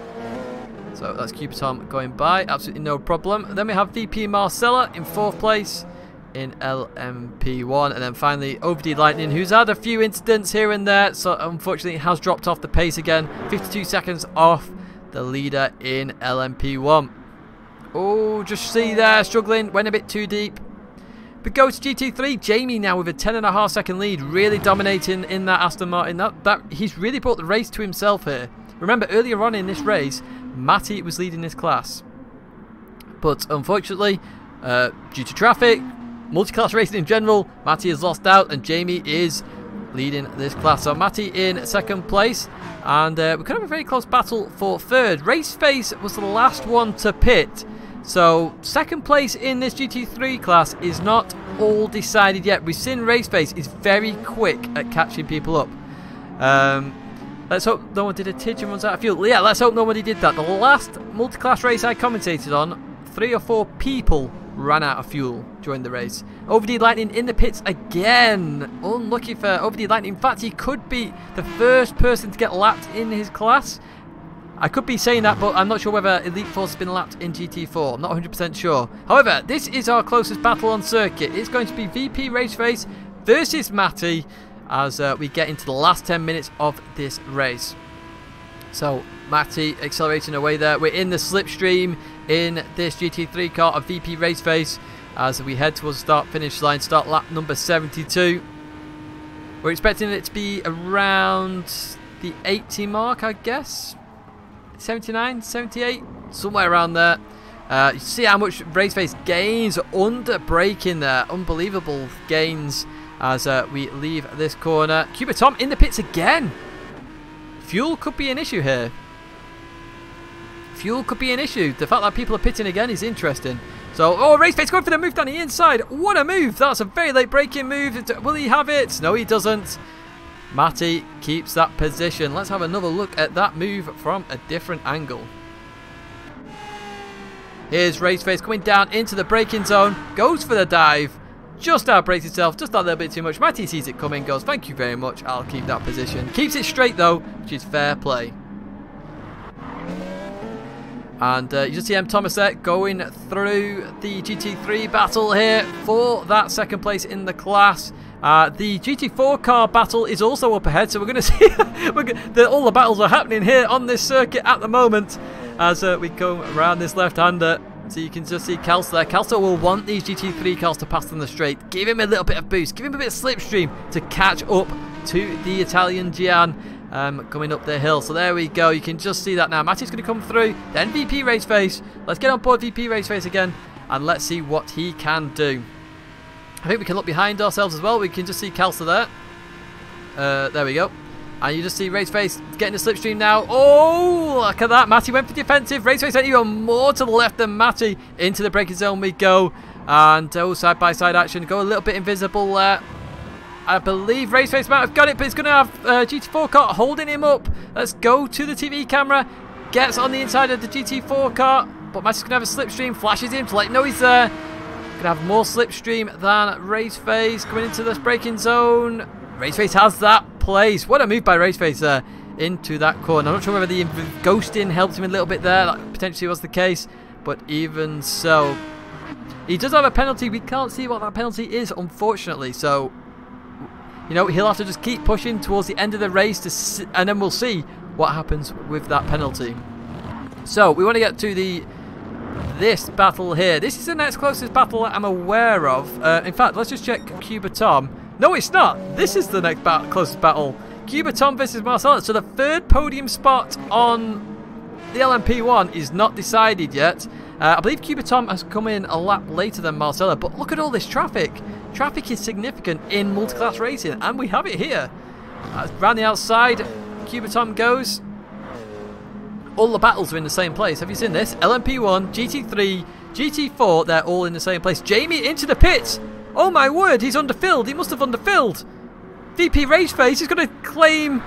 S1: So that's Cubitom going by, absolutely no problem. Then we have VP Marcella in 4th place in LMP1, and then finally OVD Lightning, who's had a few incidents here and there, so unfortunately has dropped off the pace again. 52 seconds off the leader in LMP1. Oh, just see there, struggling, went a bit too deep. But go to GT3, Jamie now with a 10.5 second lead, really dominating in that Aston Martin. He's really brought the race to himself here. Remember, earlier on in this race, Matty was leading this class. But unfortunately, due to traffic, multi-class racing in general, Matty has lost out and Jamie is leading this class. So Matty in 2nd place, and we could have a very close battle for 3rd. Raceface was the last one to pit. So 2nd place in this GT3 class is not all decided yet. We've seen Raceface is very quick at catching people up. Let's hope no one did a Tidgney runs out of fuel. Yeah, let's hope nobody did that. The last multi-class race I commentated on, 3 or 4 people ran out of fuel during the race. Overdue Lightning in the pits again. Unlucky for Overdue Lightning. In fact, he could be the first person to get lapped in his class. I could be saying that, but I'm not sure whether Elite Force has been lapped in GT4. I'm not 100% sure. However, this is our closest battle on circuit. It's going to be VP Race Face versus Matty as we get into the last 10 minutes of this race. So, Matty accelerating away there. We're in the slipstream in this GT3 car of VP Race Face as we head towards the start-finish line. Start lap number 72. We're expecting it to be around the 80 mark, I guess. 79, 78, somewhere around there. You see how much Race Face gains under braking there. Unbelievable gains as we leave this corner. Cuba Tom in the pits again. Fuel could be an issue here. Fuel could be an issue. The fact that people are pitting again is interesting. So, oh, Race Face going for the move down the inside. What a move. That's a very late braking move. Will he have it? No, he doesn't. Matty keeps that position. Let's have another look at that move from a different angle. Here's Race Face coming down into the braking zone. Goes for the dive. Just outbrakes itself. Just that little bit too much. Matty sees it coming. Goes, thank you very much. I'll keep that position. Keeps it straight though, which is fair play. And you just see M. Thomas there going through the GT3 battle here for that second place in the class. The GT4 car battle is also up ahead, so we're going to see all the battles are happening here on this circuit at the moment as we come around this left-hander. So you can just see Kelso there. Kelso will want these GT3 cars to pass them the straight. Give him a little bit of boost. Give him a bit of slipstream to catch up to the Italian Gian coming up the hill. So there we go. You can just see that now. Matty's going to come through. Then VP Race Face. Let's get on board VP Race Face again and let's see what he can do. I think we can look behind ourselves as well. We can just see Kelso there. There we go. And you just see Race Face getting the slipstream now. Oh, look at that. Matty went for defensive. Race Face went even more to the left than Matty. Into the braking zone we go. And side-by-side action. Go a little bit invisible there. I believe Race Face might have got it, but it's going to have GT4 car holding him up. Let's go to the TV camera. Gets on the inside of the GT4 car. But Matty's going to have a slipstream. Flashes him to let him know he's there. Going to have more slipstream than Race Face coming into this braking zone. Race Face has that place. What a move by Race Face there into that corner. I'm not sure whether the ghosting helped him a little bit there. That potentially was the case, but even so, he does have a penalty. We can't see what that penalty is, unfortunately. So, you know, he'll have to just keep pushing towards the end of the race and then we'll see what happens with that penalty. So we want to get to this battle here. This is the next closest battle that I'm aware of. In fact, let's just check Cuba Tom. No, it's not. This is the next closest battle. Cuba Tom versus Marcella. So the third podium spot on the LMP1 is not decided yet. I believe Cuba Tom has come in a lap later than Marcella, but look at all this traffic. Traffic is significant in multi-class racing, and we have it here. Round the outside, Cuba Tom goes. All the battles are in the same place. Have you seen this? LMP1, GT3, GT4, they're all in the same place. Jamie into the pits. Oh my word, he's underfilled. He must have underfilled. VP Race Face is going to claim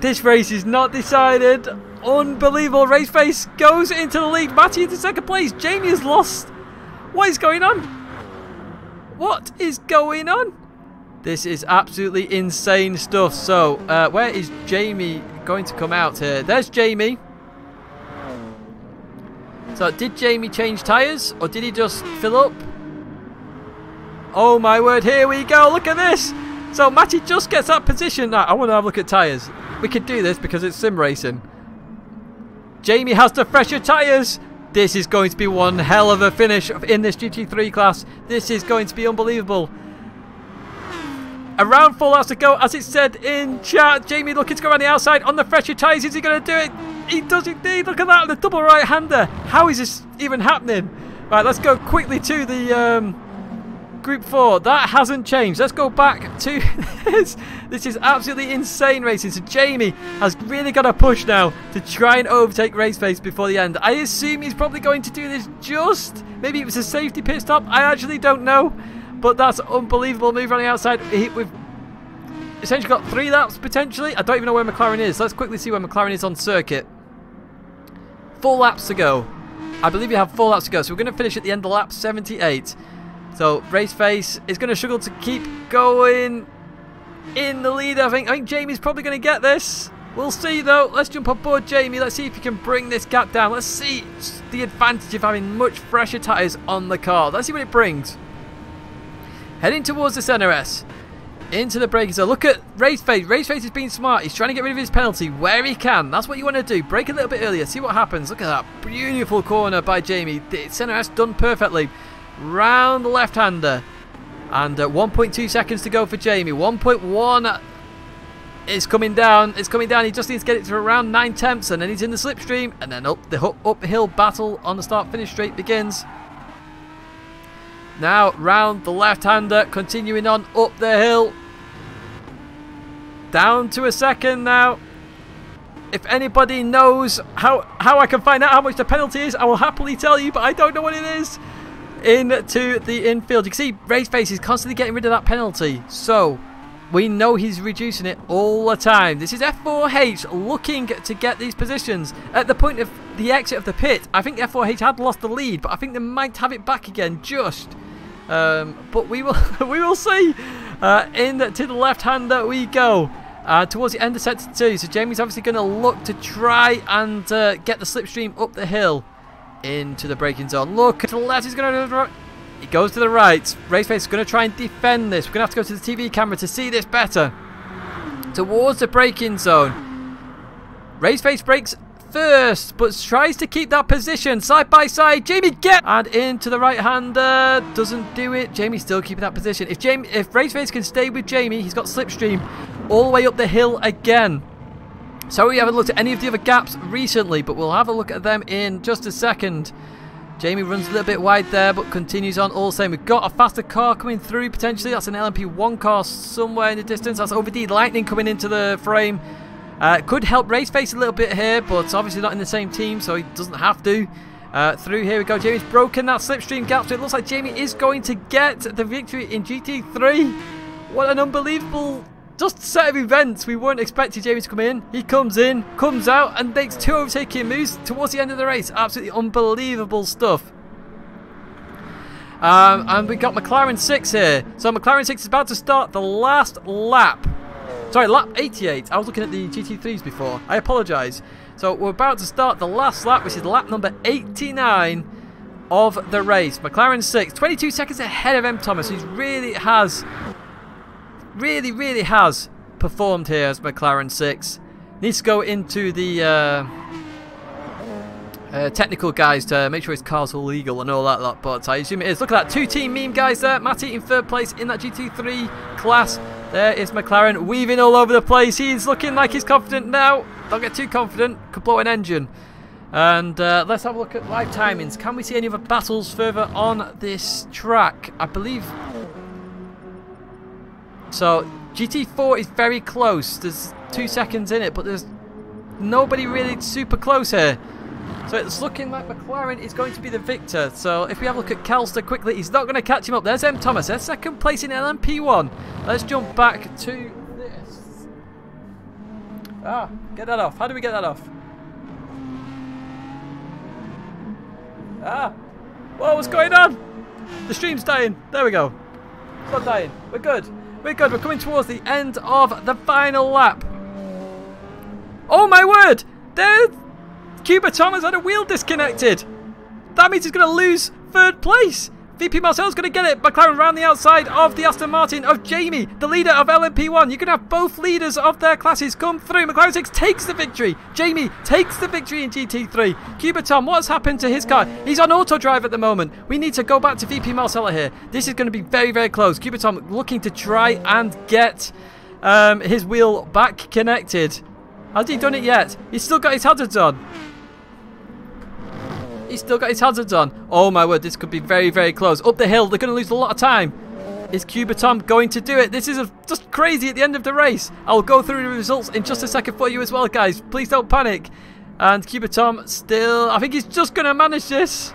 S1: this race is not decided. Unbelievable. Race Face goes into the lead. Matty into second place. Jamie has lost. What is going on? What is going on? This is absolutely insane stuff. So, where is Jamie going to come out here? There's Jamie. So, did Jamie change tyres? Or did he just fill up? Oh my word, here we go. Look at this. So, Matty just gets that position. Now, I want to have a look at tyres. We could do this because it's sim racing. Jamie has the fresher tyres. This is going to be one hell of a finish in this GT3 class. This is going to be unbelievable. Around 4 laps to go, as it said in chat. Jamie looking to go around the outside on the fresher tyres. Is he going to do it? He does indeed. Look at that, the double right-hander. How is this even happening? Right, let's go quickly to the Group 4. That hasn't changed. Let's go back to this. This is absolutely insane racing. So Jamie has really got a push now to try and overtake Race Face before the end. I assume he's probably going to do this just. Maybe it was a safety pit stop. I actually don't know. But that's an unbelievable move on the outside. essentially got 3 laps potentially. I don't even know where McLaren is. Let's quickly see where McLaren is on circuit. 4 laps to go. I believe you have 4 laps to go. So we're going to finish at the end of lap 78. So Raceface is going to struggle to keep going in the lead. I think Jamie's probably going to get this. We'll see though. Let's jump on board Jamie. Let's see if he can bring this gap down. Let's see the advantage of having much fresher tyres on the car. Let's see what it brings. Heading towards the CNRS. Into the braking zone. Look at Raceface. Raceface is being smart. He's trying to get rid of his penalty where he can. That's what you want to do. Brake a little bit earlier. See what happens. Look at that beautiful corner by Jamie. The CNRS done perfectly. Round the left-hander. And 1.2 seconds to go for Jamie. 1.1 is coming down. It's coming down. He just needs to get it to around 9/10, and then he's in the slipstream. And then the uphill battle on the start-finish straight begins. Now round the left-hander, continuing on up the hill. Down to a second now. If anybody knows how I can find out how much the penalty is, I will happily tell you, but I don't know what it is. Into the infield. You can see Raceface is constantly getting rid of that penalty. So we know he's reducing it all the time. This is F4H looking to get these positions. At the point of the exit of the pit, I think F4H had lost the lead, but I think they might have it back again just. But we will we will see. Into the left-hander we go. Towards the end of sector 2. So Jamie's obviously going to look to try and get the slipstream up the hill. Into the braking zone. Look to the left. He's going to. He goes to the right. Raceface is going to try and defend this. We're going to have to go to the TV camera to see this better. Towards the braking zone. Raceface brakes first, but tries to keep that position side by side. Jamie get and into the right-hander. Doesn't do it. Jamie's still keeping that position. If Raceface can stay with Jamie, he's got slipstream all the way up the hill again. So we haven't looked at any of the other gaps recently, but we'll have a look at them in just a second. Jamie runs a little bit wide there, but continues on all the same. We've got a faster car coming through, potentially. That's an LMP1 car somewhere in the distance. That's OVD Lightning coming into the frame. Could help Raceface a little bit here, but obviously not in the same team, so he doesn't have to. Through here we go. Jamie's broken that slipstream gap, so it looks like Jamie is going to get the victory in GT3. What an unbelievable just set of events. We weren't expecting Jamie to come in. He comes in, comes out, and makes 2 overtaking moves towards the end of the race. Absolutely unbelievable stuff. And we got McLaren 6 here. So McLaren 6 is about to start the last lap. Sorry, lap 88. I was looking at the GT3s before. I apologise. So we're about to start the last lap, which is lap number 89 of the race. McLaren 6, 22 seconds ahead of M. Thomas, who really has performed here as McLaren 6. Needs to go into the technical guys to make sure his car's all legal and all that lot, but I assume it is. Look at that 2-team meme guys there. Matty in 3rd place in that GT3 class. There is McLaren weaving all over the place. He's looking like he's confident now. Don't get too confident, could blow an engine. And let's have a look at live timings. Can we see any other battles further on this track? I believe so. GT4 is very close. There's 2 seconds in it, but there's nobody really super close here. So it's looking like McLaren is going to be the victor. So if we have a look at Calster quickly, he's not going to catch him up. There's M. Thomas. There's 2nd place in LMP1. Let's jump back to this. Get that off. How do we get that off? Whoa, what's going on? The stream's dying. There we go. It's not dying. We're good. We're good. We're coming towards the end of the final lap. Oh my word! There's Cuba Thomas had a wheel disconnected. That means he's going to lose 3rd place. VP Marcel's going to get it. McLaren round the outside of the Aston Martin of Jamie, the leader of LMP1. You're going to have both leaders of their classes come through. McLaren 6 takes the victory. Jamie takes the victory in GT3. Cuba Tom, what's happened to his car? He's on auto drive at the moment. We need to go back to VP Marcella here. This is going to be very, very close. Cuba Tom looking to try and get his wheel back connected. Has he done it yet? He's still got his hazards on. He's still got his hazards on. Oh my word, this could be very, very close. Up the hill, they're going to lose a lot of time. Is Cuba Tom going to do it? This is just crazy at the end of the race. I'll go through the results in just a second for you as well, guys. Please don't panic. And Cuba Tom still... I think he's just going to manage this.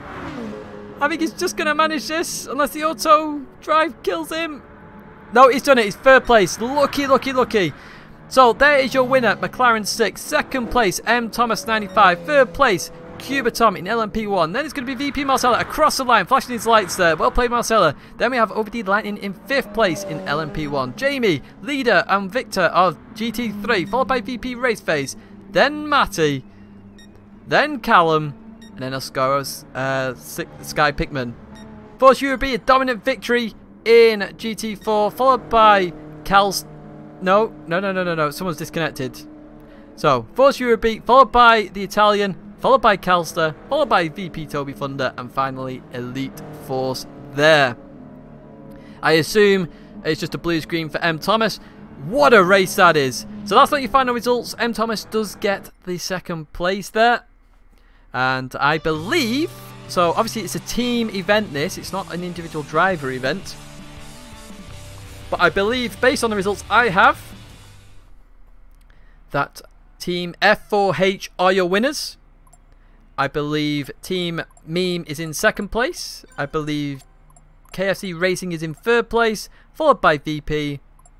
S1: Unless the auto drive kills him. No, he's done it. He's third place. Lucky, lucky, lucky. So there is your winner, McLaren 6. Second place, M. Thomas 95. Third place, Cubatom in LMP1. Then it's going to be VP Marcella across the line, flashing his lights there. Well played, Marcella. Then we have OBD Lightning in 5th place in LMP1. Jamie, leader, and Victor of GT3, followed by VP Race Phase. Then Matty. Then Callum. And then Oscaro's Sky Pickman. Force Europe, a dominant victory in GT4, followed by No. Someone's disconnected. So, Force Europe, followed by the Italian, followed by Calster, followed by VP Toby Thunder, and finally Elite Force there. I assume it's just a blue screen for M. Thomas. What a race that is. So that's what your final results. M. Thomas does get the second place there. And I believe, so obviously it's a team event this, it's not an individual driver event. But I believe, based on the results I have, that Team F4H are your winners. I believe Team Meme is in second place. I believe KFC Racing is in third place, followed by VP,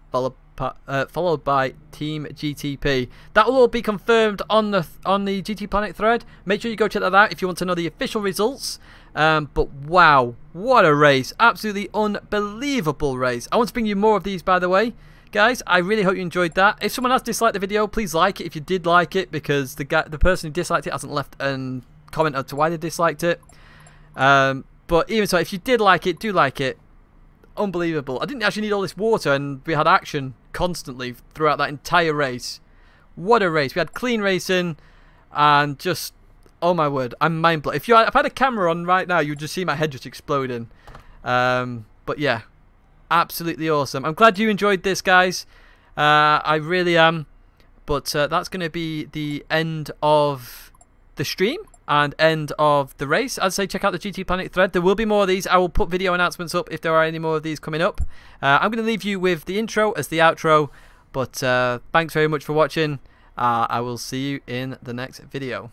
S1: followed by Team GTP. That will all be confirmed on the GT Planet thread. Make sure you go check that out if you want to know the official results. But wow, what a race. Absolutely unbelievable race. I want to bring you more of these, by the way. Guys, I really hope you enjoyed that. If someone has disliked the video, please like it if you did like it, because the person who disliked it hasn't left a comment as to why they disliked it. But even so, if you did like it, do like it. Unbelievable. I didn't actually need all this water, and we had action constantly throughout that entire race. What a race. We had clean racing, and just, oh my word, I'm mind blown. If I had a camera on right now, you'd just see my head just exploding. But yeah, absolutely awesome. I'm glad you enjoyed this, guys. I really am. But that's going to be the end of the stream and end of the race. As I say, check out the GT Planet thread. There will be more of these. I will put video announcements up if there are any more of these coming up. I'm going to leave you with the intro as the outro. But thanks very much for watching. I will see you in the next video.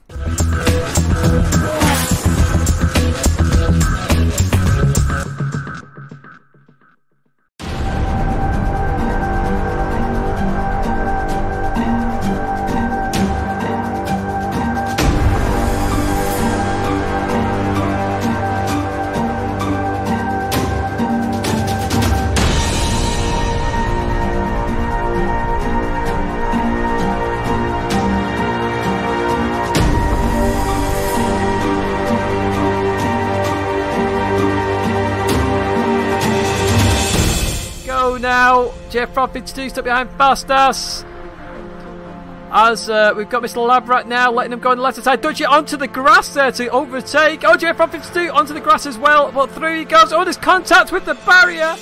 S1: Now, Jeff Profits 2 stuck behind Fastas. As we've got Mr. Lab right now, letting him go on the left side. Dutchy onto the grass there to overtake. Oh, Jeff Profits 2 onto the grass as well. But through he goes. Oh, there's contact with the barrier.